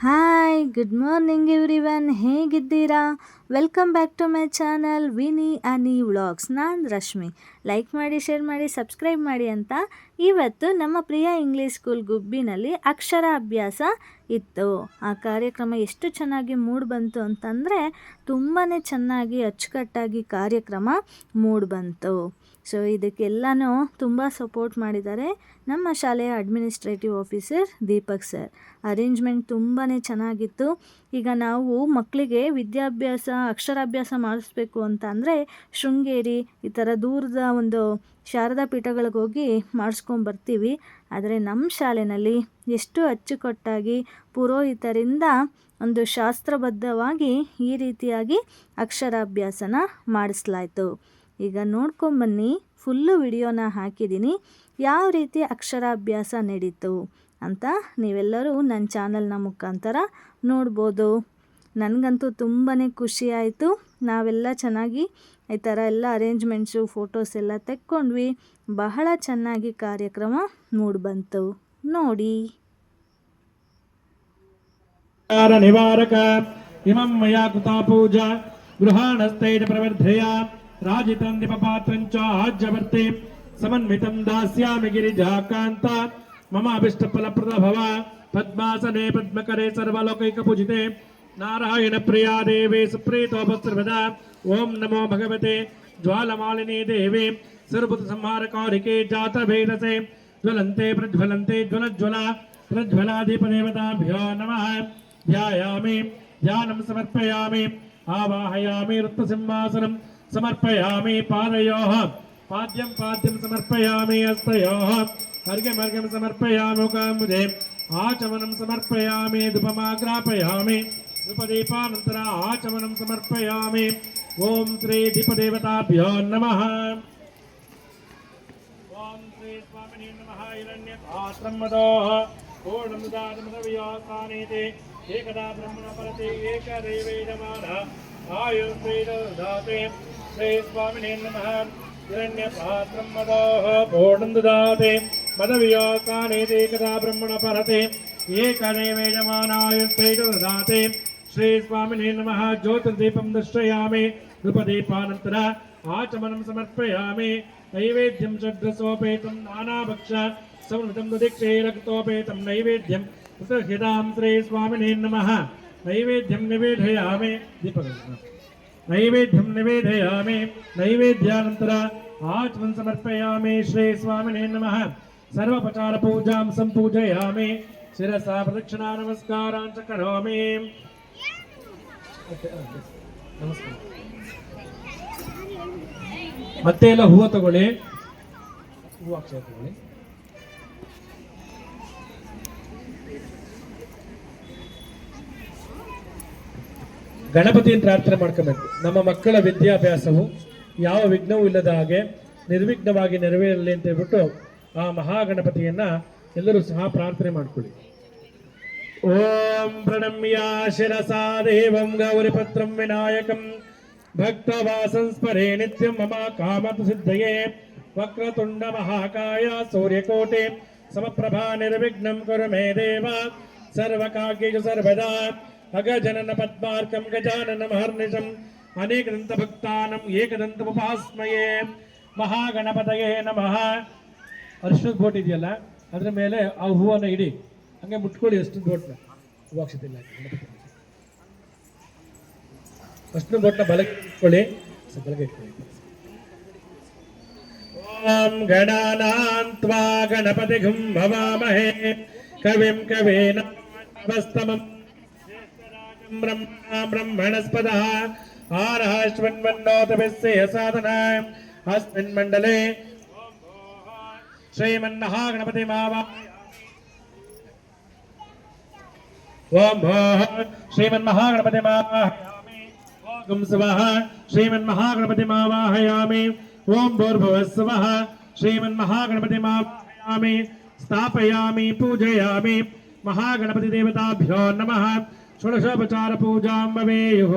Hi good morning everyone, ಹೇಗಿದ್ದೀರಾ? Welcome back to my channel Vini Ani vlogs. ನಾನು Rashmi. Like ಮಾಡಿ, share ಮಾಡಿ, ಸಬ್ಸ್ಕ್ರೈಬ್ ಮಾಡಿ ಅಂತ ಇವತ್ತು ನಮ್ಮ ಪ್ರಿಯ ಇಂಗ್ಲೀಷ್ ಸ್ಕೂಲ್ ಗುಬ್ಬಿನಲ್ಲಿ ಅಕ್ಷರ ಅಭ್ಯಾಸ ಇತ್ತು. ಆ ಕಾರ್ಯಕ್ರಮ ಎಷ್ಟು ಚೆನ್ನಾಗಿ ಮೂಡ್ ಬಂತು ಅಂತಂದರೆ ತುಂಬಾ ಚೆನ್ನಾಗಿ ಅಚ್ಚುಕಟ್ಟಾಗಿ ಕಾರ್ಯಕ್ರಮ ಮೂಡ್ ಬಂತು. ಸೊ ಇದಕ್ಕೆಲ್ಲನೂ ತುಂಬ ಸಪೋರ್ಟ್ ಮಾಡಿದ್ದಾರೆ ನಮ್ಮ ಶಾಲೆಯ administrative officer Deepak sir. Arrangement ತುಂಬಾ ಚೆನ್ನಾಗಿತ್ತು. ಈಗ ನಾವು ಮಕ್ಕಳಿಗೆ ವಿದ್ಯಾಭ್ಯಾಸ ಅಕ್ಷರಾಭ್ಯಾಸ ಮಾಡಿಸ್ಬೇಕು ಅಂತ ಅಂದರೆ ಶೃಂಗೇರಿ ಈ ಥರ ದೂರದ ಒಂದು ಶಾರದಾ ಪೀಠಗಳಿಗೆ ಹೋಗಿ ಮಾಡಿಸ್ಕೊಂಬರ್ತೀವಿ. ಆದರೆ ನಮ್ಮ ಶಾಲೆಯಲ್ಲಿ ಎಷ್ಟು ಅಚ್ಚುಕಟ್ಟಾಗಿ ಪುರೋಹಿತರಿಂದ ಒಂದು ಶಾಸ್ತ್ರಬದ್ಧವಾಗಿ ಈ ರೀತಿಯಾಗಿ ಅಕ್ಷರಾಭ್ಯಾಸನ ಮಾಡಿಸ್ಲಾಯಿತು. ಈಗ ನೋಡ್ಕೊಂಬನ್ನಿ, ಫುಲ್ಲು ವಿಡಿಯೋನ ಹಾಕಿದ್ದೀನಿ, ಯಾವ ರೀತಿ ಅಕ್ಷರಾಭ್ಯಾಸ ನಡೀತು ಅಂತ ನೀವೆಲ್ಲರೂ ನನ್ನ ಚಾನಲ್ನ ಮುಖಾಂತರ ನೋಡ್ಬೋದು. ನನಗಂತೂ ತುಂಬಾ ಖುಷಿ ಆಯಿತು. ನಾವೆಲ್ಲ ಚೆನ್ನಾಗಿ ಈ ಥರ ಎಲ್ಲ ಅರೇಂಜ್ಮೆಂಟ್ಸು ಫೋಟೋಸ್ ಎಲ್ಲ ತೆಕ್ಕೊಂಡ್ವಿ. ಬಹಳ ಚೆನ್ನಾಗಿ ಕಾರ್ಯಕ್ರಮ ಮೂಡಿಬಂತು ನೋಡಿ. ನಿವಾರಕ ಇಮಂ ಮಯಾ ಕೃತಾ ಪೂಜಾ ಗೃಹಾಣಸ್ಥೈತ ಪ್ರವರ್ಧಯ ರಾಜಿತಂ ದೀಪಪಾತ್ರಂಚ ಆಜ್ಯವರ್ತೆ ಸಮನ್ವಿತಂ ದಾಸ್ಯಾಮಿ ಗಿರಿಜಾಕಾಂತ ಮಮ ಅಭಿಷ್ಟ ಫಲಪ್ರದ ಭವ ಪದ್ಮಾಸನೆ ಪದ್ಮಕರೆ ಸರ್ವಲೋಕೈಕ ಪೂಜಿತೆ ನಾರಾಯಣ ಪ್ರಿಯಾ ದೇವಿ ಸುಪ್ರೀತೋಪಸರ್ವದ ಓಂ ನಮೋ ಭಗವತೆ ಜ್ವಾಲಮಾಲಿನಿ ದೇವಿ ಸರ್ವಭೂತ ಸಂಹಾರಕಾರಿಕೆ ಜಾತ ಭೇದಸೆ ಜ್ವಲಂತೆ ಪ್ರಜ್ವಲಂತೆ ಜ್ವಲಜ್ವಲ ಪ್ರಜ್ವಲಾದೀಪದೇವತಾಭ್ಯೋ ನಮಃ. ಧ್ಯಾಯಾಮಿ ಧ್ಯಾನಂ ಸಮರ್ಪಯಾಮಿ ಆವಾಹಯಾಮಿ ವೃತ್ತಸಿಂಹಾಸನಂ ಸಮರ್ಪಯಾಮಿ ಪಾದಯೋಃ ಪಾದ್ಯಂ ಪಾದ್ಯಂ ಸಮರ್ಪಯಾಮಿ ಹಸ್ತಯೋಃ अर्घ्यमर्घ्यं समर्पयामि मुखाम्बुजे आचमनं समर्पयामि धूपमाग्रापयामि धूपदीपानन्तर आचमनं समर्पयामि. ओम श्री दीपदेवताभ्यो नमः. ओम श्री स्वामिने नमः. हिरण्यपात्रं मदोः पूर्णं ददातमदव्यासानेते एकदा ब्रह्मणपरते एकदेवैरमानः आयुर्वेददाते. श्री स्वामिने नमः. हिरण्यपात्रं मदोः पूर्णं ददाते मदव्यासानेतेकदा ब्रह्मणपरते एकदेवैर्यमानायुर्वेददाते. श्री स्वामिने नमः. ज्योतिर्दीपं दर्शयामि धूपदीपानन्तर आचमनं समर्पयामि. नैवेद्यं षड्रसोपेतं नानाभक्ष संवृतं ददीक्षे रक्तोपेतं नैवेद्यं कृतह्यतां. श्री स्वामिने नमः. नैवेद्यं निवेदयामि नैवेद्यं निवेदयामि. नैवेद्यानन्तर आचमनं समर्पयामि. श्री स्वामिने नमः. सर्वोपचार पूजां संपूजयामि. शिरसा प्रदक्षिणा नमस्कारान् च करोमि. नमस्कार. ಮತ್ತೆ ಎಲ್ಲ ಹೂವು ತಗೊಳ್ಳಿ, ಹೂವು ಅಕ್ಷರ ತಗೊಳ್ಳಿ. ಗಣಪತಿಯನ್ನು ಪ್ರಾರ್ಥನೆ ಮಾಡ್ಕೋಬೇಕು. ನಮ್ಮ ಮಕ್ಕಳ ವಿದ್ಯಾಭ್ಯಾಸವು ಯಾವ ವಿಘ್ನವೂ ಇಲ್ಲದ ಹಾಗೆ ನಿರ್ವಿಘ್ನವಾಗಿ ನೆರವೇರಲಿ ಅಂತ ಹೇಳ್ಬಿಟ್ಟು ಆ ಮಹಾಗಣಪತಿಯನ್ನ ಎಲ್ಲರೂ ಸಹ ಪ್ರಾರ್ಥನೆ ಮಾಡ್ಕೊಳ್ಳಿ. ಓಂ ಪ್ರಣಮ್ಯ ಶಿರಸಾ ದೇವಂ ಗೌರಿಪತ್ರಂ ವಿನಾಯಕಂ ಭಕ್ತವಾಸಂಸ್ಮರೇ ನಿತ್ಯಂ ಮಮ ಕಾಮತ ಸಿದ್ಧಯೇ. ವಕ್ರತುಂಡ ಮಹಾಕಾಯ ಸೂರ್ಯಕೋಟೆ ಸಮಪ್ರಭಾ ನಿರ್ವಿಘ್ನಂ ಕುರು ಮೇ ದೇವ. ಸರ್ವಕಾರ್ಯೇಷು ಸರ್ವದಾ ಅಗಜನನ ಪದ್ಮಾರ್ಕಂ ಗಜಾನನ ಮಹರ್ನಿಶಂ ಅನೇಕದಂತ ಭಕ್ತಾನಂ ಏಕದಂತಮುಪಾಸ್ಮಯೇ. ಮಹಾಗಣಪತಯೇ ನಮಃ. ಅರ್ಶಿಣದ ಬೋಟ್ ಇದೆಯಲ್ಲ ಅದ್ರ ಮೇಲೆ ಆ ಹೂವನ್ನು ಇಡಿ, ಹಂಗೆ ಮುಟ್ಕೊಳ್ಳಿ. ಅರ್ಶಿಣದ ಬೋಟ್ನ ಹೂವಾಕ್ಷತಿಲ್ಲ, ಅರ್ಶಿಣದ ಬೋಟ್ನ ಬಲಕ್ಕೆ ಇಟ್ಕೊಳ್ಳಿ, ಬಲಕ್ಕೆ ಇಟ್ಕೊಳ್ಳಿ. ಓಂ ಗಣಾನಾನ್ತ್ವಾ ಗಣಪತಿಗಂ ಭವಾಮಹೇ ಕವಿಂ ಕವೀನಾಮಸ್ತಮಂ ಬ್ರಹ್ಮಣಸ್ಪದಃ ಆರಃ ಶ್ವನ್ವನ್ನೋತಭಿಸ್ಸೇಯ ಸಾಧನಾಂ. ಅಸ್ಮಿನ್ ಮಂಡಲೆ ಶ್ರೀಮನ್ಮಹಾಗಣಪತಿ ಓಂ ಭೋಃ ಶ್ರೀಮನ್ಮಹಾಗಣಪತಿ ಮಾವಾಹಯಾಮಿ. ಓಂ ಸ್ವಃ ಶ್ರೀಮನ್ಮಹಾಗಣಪತಿ ಮಾವಾಹಯಾಮಿ. ಓಂ ಭೂರ್ಭುವಃ ಸ್ವಃ ಶ್ರೀಮನ್ಮಹಾಗಣಪತಿ ಮಾವಾಹಯಾಮಿ. ಸ್ಥಾಪಯಾಮಿ ಪೂಜಯಾಮಿ. ಮಹಾಗಣಪತಿ ದೇವತಾಭ್ಯೋ ನಮಃ. ಷೋಡಶೋಪಚಾರ ಪೂಜಾಂ ಭವೇಯುಃ.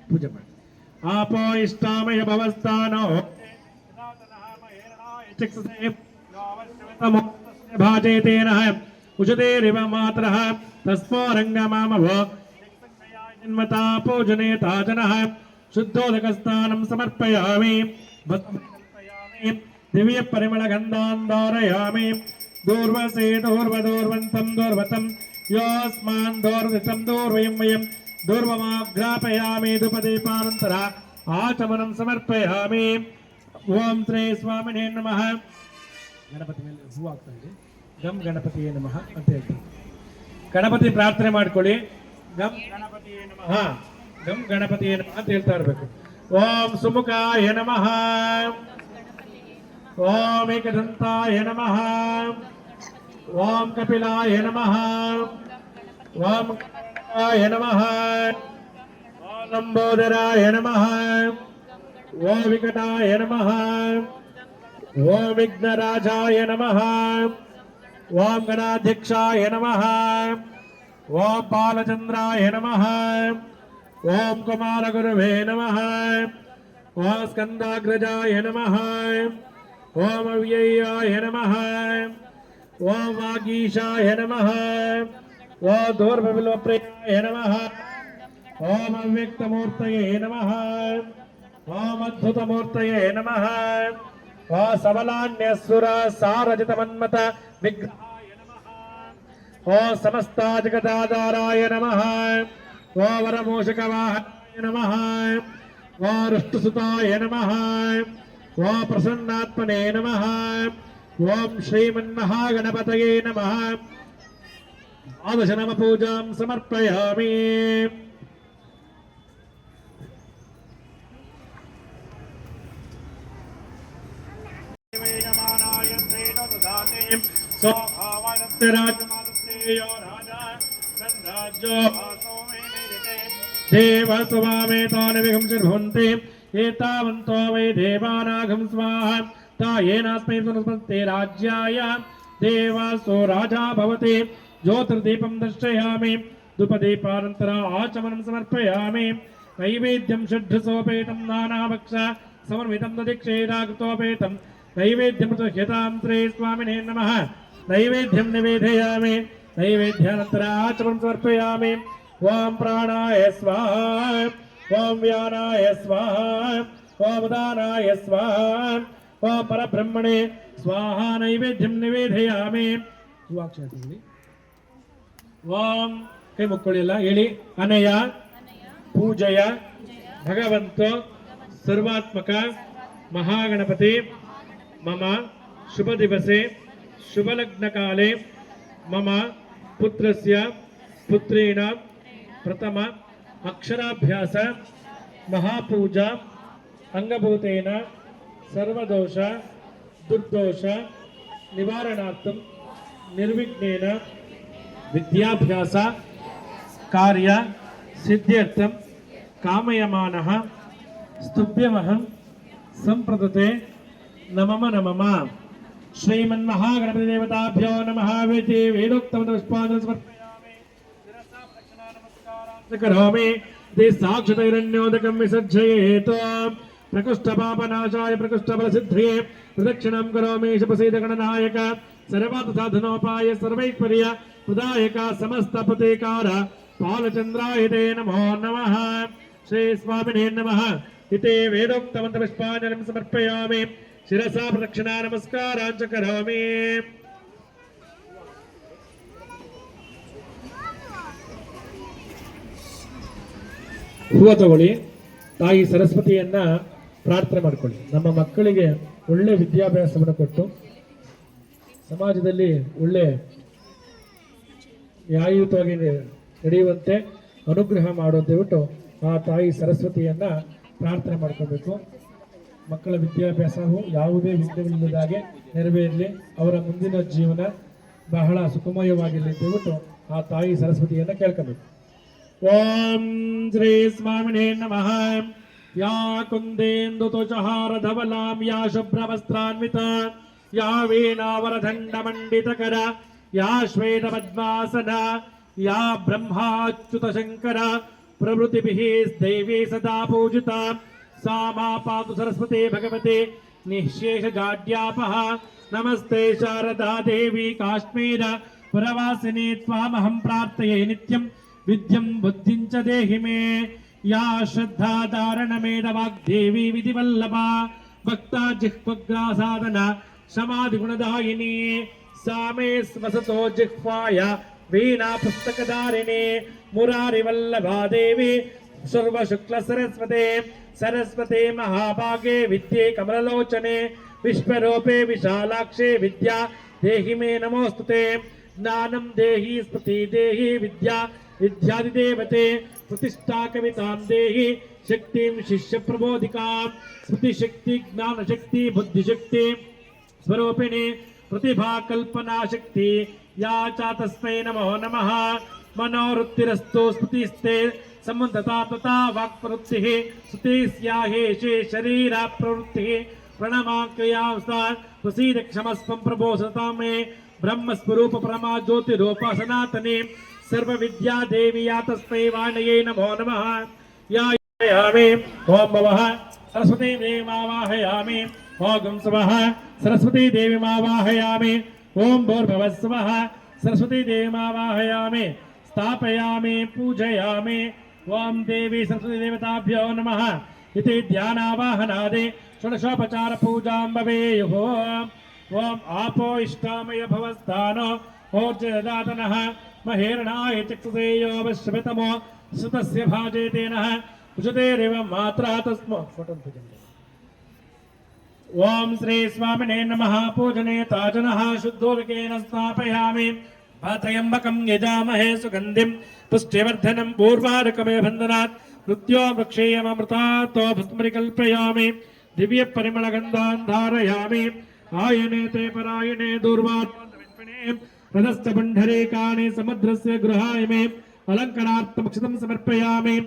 ಪೂಜೆ ಮಾಡಿ. आपो इष्टामय भवस्थानो भाजे तेन उचतेरिव मात्रः तस्मारङ्गमामव जन्मता पूजनेता जनः शुद्धोदकस्नानं समर्पयामि भस्मयामि दिव्यपरिमलगन्धान् धारयामि दूर्वसे दूर्वदूर्वन्तं दूर्वतं योऽस्मान् दूर्वितं दूर्वयं वयं दूर्वमाघ्रापयामि धूपदीपानन्तरा आचमनं समर्पयामि ओम श्री स्वामिने नमः ಗಣಪತಿ ಮೇಲೆ ಹೂ ಆಗ್ತಾ ಇದೆ ಗಂ ಗಣಪತಿಯೇ ನಮಃ ಅಂತ ಹೇಳ್ತೀವಿ ಗಣಪತಿ ಪ್ರಾರ್ಥನೆ ಮಾಡ್ಕೊಳ್ಳಿ ಗಂ ಗಣಪತಿಯೇ ನಮಃ ಗಂ ಗಣಪತಿಯೇ ನಮಃ ಅಂತ ಹೇಳ್ತಾ ಇರಬೇಕು ಓಂ ಸುಮುಖಾಯ ನಮಃ ಓಂ ಏಕದಂತಾಯ ನಮಃ ಓಂ ಕಪಿಲಾಯ ನಮಃ ಓಂ ಗಣಾಯ ನಮಃ ಓಂ ಲಂಬೋದರಾಯ ನಮಃ ಓಂ ವಿಕಟಾಯ ನಮಃ ಓಂ ವಿಘ್ನರಾಜಾಯ ನಮಃ ಓಂ ಗಣಾಧ್ಯಕ್ಷಾಯ ನಮಃ ಓಂ ಬಾಲಚಂದ್ರಾಯ ನಮಃ ಓಂ ಕುಮಾರಗುರುವೇ ನಮಃ ಓಂ ಸ್ಕಂದಾಗ್ರಜಾಯ ನಮಃ ಓಂ ಅವ್ಯಯಾಯ ನಮಃ ಓಂ ವಾಗೀಶಾಯ ನಮಃ ಓಂ ದೂರ್ಭವಿಲ್ವಪ್ರಿಯಾಯ ನಮಃ ಓಂ ಅವ್ಯಕ್ತಮೂರ್ತಯೇ ನಮಃ ಓಂ ಅದ್ಭುತಮೂರ್ತಯೇ ನಮಃ ಓಂ ಸಬಲಾನ್ಯಸುರ ಸಾರಜಿತಮನ್ಮತ ವಿಗ್ರಹಾಯ ನಮಃ ಓಂ ಸಮಸ್ತ ಜಗದಾಧಾರಾಯ ನಮಃ ಓಂ ವರಮೂಷಕವಾಹನಾಯ ನಮಃ ಓಂ ಋಷ್ಟುಸುತಾಯ ನಮಃ ಓಂ ಪ್ರಸನ್ನಾತ್ಮನೇ ನಮಃ ಓಂ ಶ್ರೀಮನ್ಮಹಾಗಣಪತಯೇ ನಮಃ ದ್ವಾದಶನಮ ಪೂಜಾಂ ಸಮರ್ಪಯಾಮಿ देव स्वामेतानि विगंसिर्भवन्ति एतावन्तो वै देवानागं स्वाहा तायेनास्मै सुनस्पते राज्याय देवासो राजा भवति ज्योतिर्दीपं दर्शयामि धूपदीपानन्तरा आचमनं समर्पयामि नैवेद्यं षड्ढसोपेतं नानाभक्ष समर्मितं दधिक्षेदाकृतोपेतं नैवेद्यं ह्यतां श्री स्वामिने नमः नैवेद्यं निवेदयामि नैवेद्यानन्तरा आचमनं समर्पयामि ओम प्राणाय स्वाहा ओम व्यानाय स्वाहा ओम उदानाय स्वाहा ओम परब्रह्मणे स्वाहा नैवेद्यं निवेदयामि ओम कई मुक्कोळ्ळि हेळि अनय पूजय भगवन्तो सर्वात्मक महागणपति मम शुभ दिवसे शुभ लग्न काले मम पुत्रस्य पुत्रेण प्रथम अक्षराभ्यास महापूजा अंगभूतेन सर्वदोष दुर्दोष निवारणार्थं निर्विघ्नेन विद्याभ्यास कार्य सिद्ध्यर्थं कामयमानः स्तुभ्यमहं संप्रदते नमः नमः श्रीमन्महागणपति देवताभ्यो नमः वेति वेदोक्तं पुष्पाञ्जलिं समर्पयामि शिरसा प्रदक्षिणा नमस्कारान् करोमि ते साक्षादहिरण्योदकं विसर्जयेत् प्रकृष्टपापनाशाय प्रकृष्टफलसिद्धये प्रदक्षिणां करोमि शुभसीदगणनायक सर्वार्थसाधनोपाय सर्वैश्वर्य प्रदायक समस्तप्रतीकार बालचन्द्राय ते नमो नमः श्री स्वामिने नमः इति वेदोक्तमन्त्रपुष्पाञ्जलिं समर्पयामि शिरसा प्रदक्षिणा नमस्कारान् च करोमि ಹೂವ ತಗೊಳ್ಳಿ ತಾಯಿ ಸರಸ್ವತಿಯನ್ನ ಪ್ರಾರ್ಥನೆ ಮಾಡಿಕೊಳ್ಳಿ ನಮ್ಮ ಮಕ್ಕಳಿಗೆ ಒಳ್ಳೆ ವಿದ್ಯಾಭ್ಯಾಸವನ್ನು ಕೊಟ್ಟು ಸಮಾಜದಲ್ಲಿ ಒಳ್ಳೆ ನ್ಯಾಯಯುತವಾಗಿ ನಡೆಯುವಂತೆ ಅನುಗ್ರಹ ಮಾಡುವಂತೆ ಬಿಟ್ಟು ಆ ತಾಯಿ ಸರಸ್ವತಿಯನ್ನ ಪ್ರಾರ್ಥನೆ ಮಾಡ್ಕೋಬೇಕು ಮಕ್ಕಳ ವಿದ್ಯಾಭ್ಯಾಸವು ಯಾವುದೇ ವಿಘ್ನವಿಲ್ಲದಾಗೆ ನೆರವೇರಲಿ ಅವರ ಮುಂದಿನ ಜೀವನ ಬಹಳ ಸುಖಮಯವಾಗಿರಲಿ ಅಂತ ಹೇಳ್ಬಿಟ್ಟು ಆ ತಾಯಿ ಸರಸ್ವತಿಯನ್ನ ಕೇಳ್ಕೋಬೇಕು ओम श्री स्वामिने नमः या कुंदेन्दुतुषहार धवलां या शुभ्रवस्त्रान्विता या वीणावरदण्डमण्डितकर या श्वेतपद्मासना या ब्रह्माच्युतशङ्कर प्रभृतिभिः दैवी सदा पूजिता सा मा पातु सरस्वती भगवती निःशेषजाड्यापः नमस्ते शारदा देवी काश्मीर पुरवासिनी त्वामहं प्रार्थये नित्यं विद्यं बुद्धिं च देहि मे या श्रद्धा धारणमेधवाग्देवी विधिवल्लभा भक्ता जिह्वग्रासाधना समाधिगुणदायिनी सा मे वसतो जिह्वाय वीणा पुस्तकधारिणी मुरारिवल्लभा देवी सर्वशुक्ल सरस्वते सरस्वते महाभागे विद्ये कमललोचने विश्वरूपे विशालाक्षे विद्या देहि मे नमोस्तुते ज्ञानं देहि स्मृति देहि विद्या विद्यादिदेवते प्रतिष्ठा कवितां देहि शक्तिं शिष्य प्रबोधिकां स्मृति शक्ति ज्ञान शक्ति बुद्धि शक्ति स्वरूपिणी प्रतिभा कल्पना शक्ति या च तस्मै नमो नमः मनोवृत्तिरस्तु स्मृतिस्ते समन्तता तथा वाक्प्रवृत्तिः स्तुतिस्याहेशे शरीरा प्रवृत्तिः प्रणमाक्रियांस्तां प्रसीद क्षमस्वं प्रभो सतां मे ब्रह्मस्वरूप परमा ज्योतिरूपा सर्वविद्या देवी या तस्मै वाणये नमो नमः यायामि ओम भवः सरस्वती देवीमावाहयामि ओम स्वः सरस्वती देवीमावाहयामि ओम भूर्भुवः स्वः सरस्वती देवीमावाहयामि स्थापयामि पूजयामि ओम देवी सरस्वती देवताभ्यो नमः इति ध्यानावाहनादि षोडशोपचार पूजां भवेयुः ओम आपो इष्टामय भवस्थानो ओर्जदातनः महेरणाय चक्षुषे यो वश्यतमो सुतस्य भाजेतेनः उषतेरिव मात्रा तस्मो ओम श्री स्वामिने नमः पूजने ताजनः शुद्धोदकेन स्थापयामि त्र्यम्बकं यजामहे सुगन्धिं पुष्टिवर्धनं पूर्वार्कमेव बन्धनात् मृत्यो वृक्षेयमृतात् भस्मरिकल्पयामि दिव्य परिमलगन्धान् धारयामि आयने ते परायणे दूर्वार्पणे रथस्थ पुण्डरीकानि समुद्रस्य गृहाय मे अलङ्करार्थमक्षतं समर्पयामि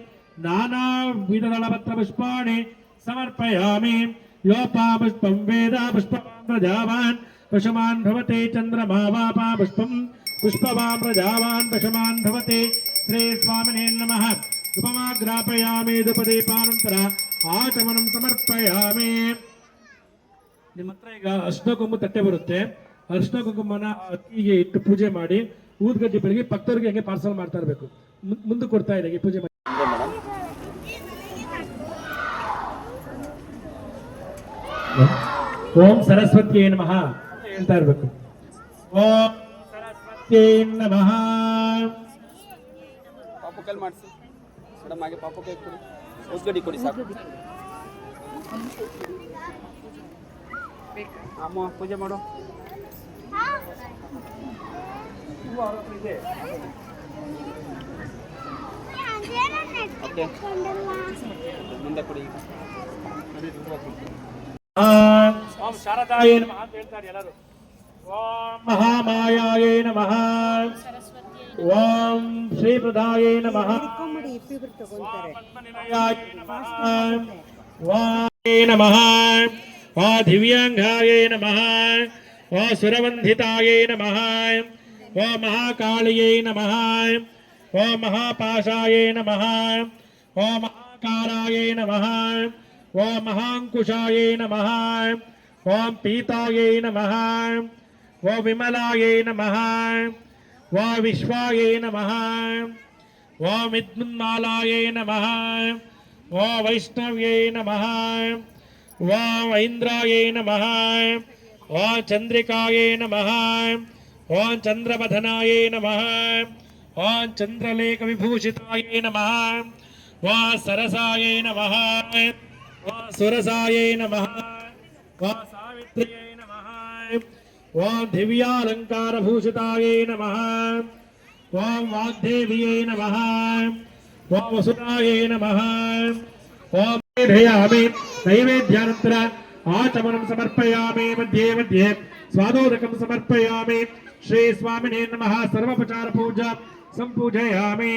नानाविधदलपत्रपुष्पाणि समर्पयामि योपा पुष्पं वेद पुष्पवान् प्रजावान् पशुमान् भवते चन्द्रमा वापा पुष्पं पुष्पवान् प्रजावान् पशुमान् भवते श्री स्वामिने नमः उपमाग्रापयामि धूपदीपानन्तर आचमनं समर्पयामि ನಿಮ್ಮ ಹತ್ರ ಈಗ ಅರ್ಶಿನ ಕುಂಕುಮ ತಟ್ಟೆ ಬರುತ್ತೆ ಅರ್ಶಿನ ಕುಂಕುಮನ ಅಕ್ಕಿಗೆ ಇಟ್ಟು ಪೂಜೆ ಮಾಡಿ ಊದ್ಗಡ್ಡಿ ಬೆಳಗ್ಗೆ ಭಕ್ತರಿಗೆ ಹಂಗೆ ಪಾರ್ಸಲ್ ಮಾಡ್ತಾ ಇರಬೇಕು ಮುಂದೆ ಕೊಡ್ತಾ ಇದೆ ಪೂಜೆ ಮಾಡಿ ಓಂ ಸರಸ್ವತಿ ನಮಃ ಅಂತ ಹೇಳ್ತಾ ಇರಬೇಕು ಓಂ ಸರಸ್ವತಿ ನಮಃ ಪಾಪು ಕಲ್ ಮಾಡಿಸಿ ಮೇಡಮ್ ಹಾಗೆ ಪಾಪು ಕೈ ಕೊಡಿ ಊದ್ಗಡ್ಡಿ ಕೊಡಿ ಸಾಕು ಅಮ್ಮ ಪೂಜೆ ಮಾಡು ಓಕೆ ಮುಂದೆ ಕೊಡಿ ಓಂ ಶಾರದಾಯ ನಮಃ ಅಂತ ಹೇಳ್ತಾರೆ ಎಲ್ಲರೂ ಓಂ ಮಹಾಮಾಯಾಯ ನಮಃ ಓಂ ಶ್ರೀಪ್ರದಾಯ ನಮಃ ಓಂ ಪದ್ಮನಿಲಯಾಯ ನಮಃ ಓಂ ನಮಃ ಓಂ ದಿವ್ಯಾಂಗಾಯ ನಮಃ ಓಂ ಸುರವಂಧಿತಾಯ ನಮಃ ಓಂ ಮಹಾಕಾಳಿಯೈ ನಮಃ ಓಂ ಮಹಾಪಾಶಾಯ ನಮಃ ಓಂ ಮಹಾಕಾರಾಯ ನಮಃ ಓಂ ಮಹಾಂಕುಶಾಯ ನಮಃ ಓಂ ಪೀತಾಯ ನಮಃ ಓಂ ವಿಮಲಾಯ ನಮಃ ಓಂ ವಿಶ್ವಾಯ ನಮಃ ಓಂ ವಿದ್ಯುನ್ಮಾಲಾಯ ನಮಃ ಓಂ ವೈಷ್ಣವ್ಯೈ ನಮಃ ಓಂ ಐಂದ್ರಾಯ ನಮಃ ಓಂ ಚಂದ್ರಿಕಾಯ ನಮಃ ಓಂ ಚಂದ್ರವದನಾಯ ನಮಃ ಓಂ ಚಂದ್ರಲೇಖ ವಿಭೂಷಿತಾಯ ನಮಃ ಓಂ ಸರಸಾಯ ನಮಃ ಓಂ ಸುರಸಾಯ ನಮಃ ಓಂ ಸಾವಿತ್ರ್ಯೈ ನಮಃ ಓಂ ದಿವ್ಯಾಲಂಕಾರಭೂಷಿತಾಯ ನಮಃ ಓಂ ವಾಗ್ದೇವಿಯೈ ನಮಃ ಓಂ ವಸುಧಾಯ ನಮಃ ಓಂ ಧಯಾಮಿ ನೈವೇದ್ಯಾನಂತರ ಆಚಮನಂ ಸಮರ್ಪಯಾಮಿ ಮಧ್ಯೆ ಮಧ್ಯೆ ಸ್ವಾದೋದಕಂ ಸಮರ್ಪಯಾಮಿ ಶ್ರೀ ಸ್ವಾಮಿನೇ ನಮಃ ಸರ್ವೋಪಚಾರ ಪೂಜಾ ಸಂಪೂಜಯಾಮಿ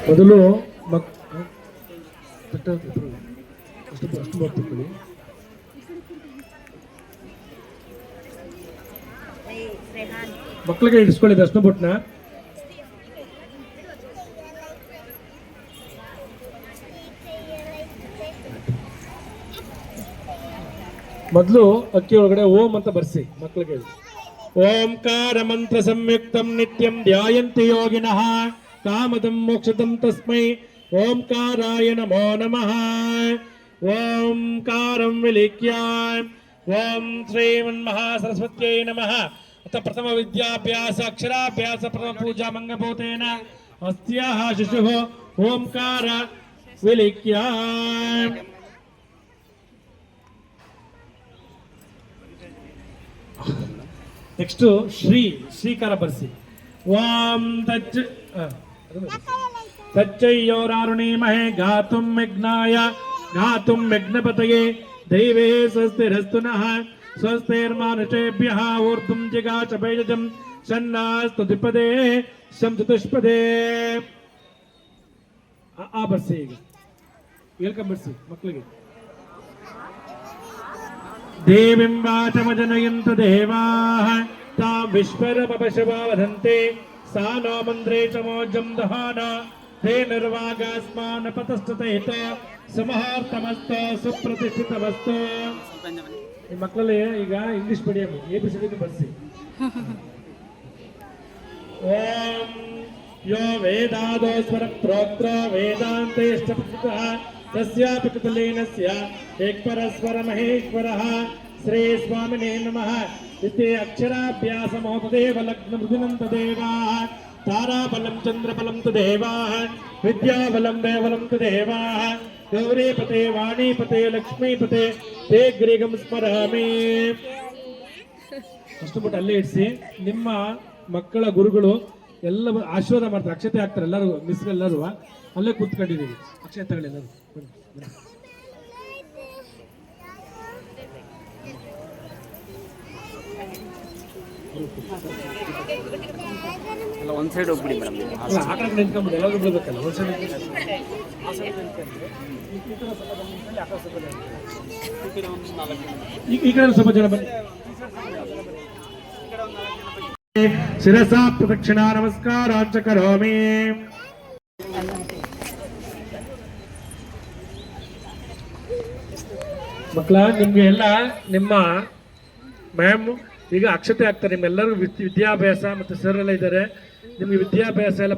ಮೊದಲು ಅಷ್ಟು ಬರ್ತಿಕೊಳ್ಳಿ. ಮಕ್ಕಳಿಗೆ ಇಡಿಸ್ಕೊಳ್ಳಿ ದರ್ಶನ ಬುಟ್ನ. ಮೊದಲು ಅಕ್ಕಿ ಒಳಗಡೆ ಓಂ ಅಂತ ಬರ್ಸಿ ಮಕ್ಕಳಿಗೆ. ಓಂಕಾರ ಮಂತ್ರ ಸಂಯುಕ್ತಂ ನಿತ್ಯಂ ಧ್ಯಾಯಂತಿ ಯೋಗಿನಃ ಕಾಮದಂ ಮೋಕ್ಷದಂ ತಸ್ಮೈ ಓಂಕಾರಾಯ ನಮೋ ನಮಃ. ಓಂಕಾರಂ ವಿಲಿಖ್ಯ ಓಂ ಶ್ರೀಮನ್ಮಹಾಸರಸ್ವತ್ಯೈ ನಮಃ. ಅಥ ಪ್ರಥಮ ವಿದ್ಯಾಭ್ಯಾಸ ಅಕ್ಷರಾಭ್ಯಾಸ ಪ್ರಥಮ ಪೂಜಾ ಮಂಗಭೂತೇನ ಅಸ್ಯಾಹ ಶಿಶುಃ ಓಂಕಾರ ವಿಲಿಖ್ಯ. ನೆಕ್ಸ್ಟ್ ಶ್ರೀಕಾರ ಬರ್ಸಿ. ಓಂ ತಚ್ಚಯ್ಯೋರಾರುಣೀಮಹೇ ಗಾತುಂ ಯಜ್ಞಾಯ ಗಾತುಂ ಯಜ್ಞಪತಯೇ ದೈವೇ ಸ್ವಸ್ತಿರಸ್ತು ನಃ ಸ್ವಸ್ತಿರ್ಮಾನುಷೇಭ್ಯಃ ಊರ್ಧ್ವಂ ಜಿಗಾಚ ಬೈಜಂ ಷಣ್ಣಾಸ್ತು ದ್ವಿಪದೇ ಶಂ ಚತುಷ್ಪದೇ. ಆ ಬರ್ಸಿ. ಈಗ ಹೇಳ್ಕೊಂಬರ್ಸಿ ಮಕ್ಕಳಿಗೆ. ದೇವಿಂ ವಾಚಮಜನಯಂತ ದೇವಾಃ ತಾಂ ವಿಶ್ವರಮಪಶವಾ ವದಂತೆ ಸಾ नो ಮಂದ್ರೇ ಚಮೋಜಂ ದಹಾನ ತೇ ನಿರ್ವಾಗಾಸ್ಮಾನ್ ಪತಸ್ತತೇತ ಸಮಹಾರ್ತಮಸ್ತ ಸುಪ್ರತಿಷ್ಠಿತವಸ್ತು. ಈ ಮಕ್ಕಳಲ್ಲಿ ಈಗ ಇಂಗ್ಲಿಷ್ ಮೀಡಿಯಂ ABCD ಬರ್ಸಿ. ಓಂ ಯೋ ವೇದಾದೋ ಸ್ವರ ಪ್ರೋಕ್ತ ವೇದಾಂತೇಷ್ಟ ಪ್ರಕೃತಃ ತಸ್ಯಾಪಿ ಕೃತಲೀನಸ್ಯ ಏಕಪರಸ್ವರ ಮಹೇಶ್ವರಃ ಶ್ರೀ ಸ್ವಾಮಿನೇ ನಮಃ. ಇತಿ ಅಕ್ಷರಾಭ್ಯಾಸ ಮಹೋತದೇವ ಲಗ್ನ ಮೃದುನಂ ತದೇವಾಃ ತಾರಾಬಲಂ ಚಂದ್ರಬಲಂ ತದೇವಾಃ ವಿದ್ಯಾಬಲಂ ದೇವಲಂ ತದೇವಾಃ ಗೌರೀಪತೆ ವಾಣೀಪತೆ ಲಕ್ಷ್ಮೀಪತೆ ತೇ ಗ್ರೀಗಂ ಸ್ಮರಾಮಿ. ಅಷ್ಟು ಬಿಟ್ಟು ಅಲ್ಲೇ ಇಡಿಸಿ. ನಿಮ್ಮ ಮಕ್ಕಳ ಗುರುಗಳು ಎಲ್ಲ ಆಶೀರ್ವಾದ ಮಾಡ್ತಾರೆ, ಅಕ್ಷತೆ ಹಾಕ್ತಾರೆ. ಎಲ್ಲರೂ ಮಿಸ್ಗೆಲ್ಲರೂ ಅಲ್ಲೇ ಕೂತ್ಕೊಂಡಿದ್ದೀವಿ. ಅಕ್ಷತೆ ತಗೊಳ್ಳಿ ಎಲ್ಲರೂ. ಎಲ್ಲ ಒಂದು ಸೈಡ್ ಹೋಗ್ಬಿಡಿ ಮೇಡಮ್. ಆ ಕಡೆ ನಿಂತ್ಕೊಂಡ್ಬಿಡಿ, ಎಲ್ಲರೂ ಬಿಡ್ಬೇಕಲ್ಲ. ಒಂದು ಸೈಡ್ ಈ ಕಡೆ ಸ್ವಲ್ಪ ಜನ ಬನ್ನಿ. ಶಿರಸಾ ಪ್ರದಕ್ಷಿಣಾ ನಮಸ್ಕಾರಾಂಚ ಕರೋಮಿ. ಮಕ್ಕಳ ನಿಮ್ಗೆ ಎಲ್ಲ ನಿಮ್ಮ ಮ್ಯಾಮ್ ಈಗ ಅಕ್ಷತೆ ಆಗ್ತಾರೆ. ನಿಮ್ಮೆಲ್ಲರಿಗೂ ವಿದ್ಯಾಭ್ಯಾಸ ಮತ್ತು ಸರ್ ಎಲ್ಲ ಇದ್ದಾರೆ. ನಿಮ್ಗೆ ವಿದ್ಯಾಭ್ಯಾಸ ಎಲ್ಲ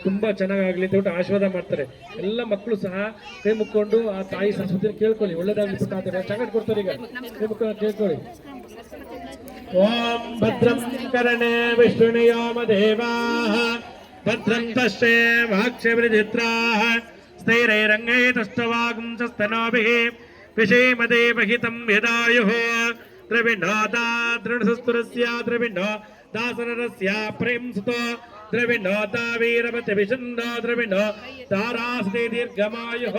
ತುಂಬಾ ಚೆನ್ನಾಗಾಗ್ಲಿ ಅಂತ ಹೇಳ್ಬಿಟ್ಟು ಆಶೀರ್ವಾದ ಮಾಡ್ತಾರೆ. ಎಲ್ಲ ಮಕ್ಕಳು ಸಹ ಕೈ ಮುಕ್ಕೊಂಡು ಆ ತಾಯಿ ಸಂಸ್ಕೃತಿಯನ್ನು ಕೇಳ್ಕೊಳ್ಳಿ. ಒಳ್ಳೇದಾಗ್ಲಿ ಚೆನ್ನಾಗಿ ಕೊಡ್ತಾರೆ. ಈಗ ಕೈ ಮುಕ್ಕೊಂಡು ಕೇಳ್ಕೊಳ್ಳಿ. ಓಂ ಭದ್ರಂ ಕರ್ಣೇ ವಿಷ್ಣುಯಾಮ ದೇವಾಃ ಭದ್ರಂ ಪಶ್ಯೇ ವಾಕ್ಷಭಿರ್ಜಿತ್ರಾಃ ಸ್ಥೈರೈರಂಗೈತಷ್ಟವಾಗುಂಸಸ್ತನೋಭಿಃ ವಿಷೇಮದೇವಹಿತಂ ಯದಾಯುಃ ದ್ರವಿಣೋದಾ ದೃಢಸುಸ್ತುರಸ್ಯ ದ್ರವಿಣೋ ದಾಸನರಸ್ಯ ಪ್ರೇಮ್ ಸುತೋ ದ್ರವಿಣೋದಾ ವೀರವತಿ ವಿಷನ್ನೋ ದ್ರವಿಣೋ ತಾರಾಸ್ತೆ ದೀರ್ಘಮಾಯುಃ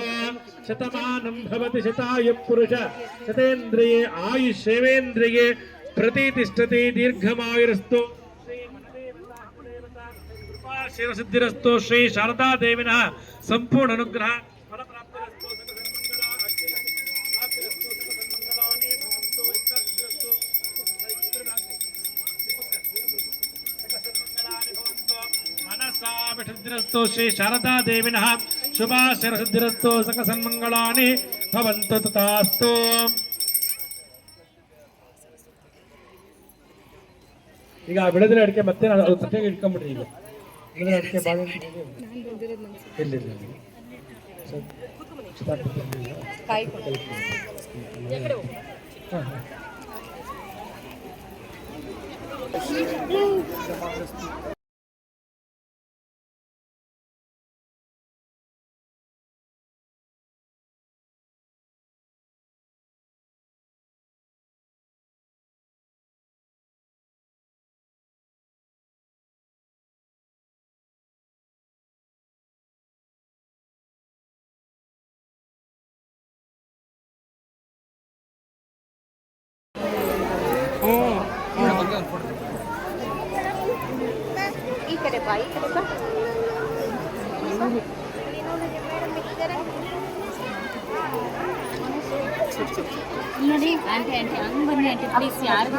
ಶತಮಾನಂ ಭವತಿ ಶತಾಯುಃ ಪುರುಷ ಶತೇಂದ್ರಿಯೇ ಆಯುಷ್ಯೇವೇಂದ್ರಿಯೇ ಪ್ರತಿಷ್ಠತೆ ದೀರ್ಘಮಾಯುರಸ್ತು ಶಿರಸಿದ್ಧಿರಸ್ತು. ಶ್ರೀ ಶಾರದಾ ದೇವಿನಃ ಸಂಪೂರ್ಣ ಅನುಗ್ರಹ ಫಲಪ್ರಾಪ್ತಿರಸ್ತು. ಮನಸಾ ವಿಷುದ್ಧಿರಸ್ತು. ಶ್ರೀ ಶಾರದಾ ದೇವಿನಃ ಶುಭಾಶಯಸಿದ್ಧಿರಸ್ತು. ಸಕಲ ಸನ್ಮಂಗಳಾನಿ ಭವಂತು ತಥಾಸ್ತು. ಈಗ ಬಿಡದಿನ ಅಡಿಕೆ ಮತ್ತೆ ಅದು ತಟ್ಟೆಗೆ ಇಟ್ಕೊಂಡ್ಬಿಡ್ರಿ. ಈಗ ಬಿಡದಿನ ಅಡಿಕೆ ಬಾಳೆಹಣ್ಣು ಈ ಕಡೆ ಬಾ, ಈ ಕಡೆ ಬಾ. ನೋಡಿ ಆಂಟಿ ಆಂಟಿ ಹಂಗೆ ಬನ್ನಿ ಆಂಟಿ ಪ್ಲೀಸ್ ಯಾರು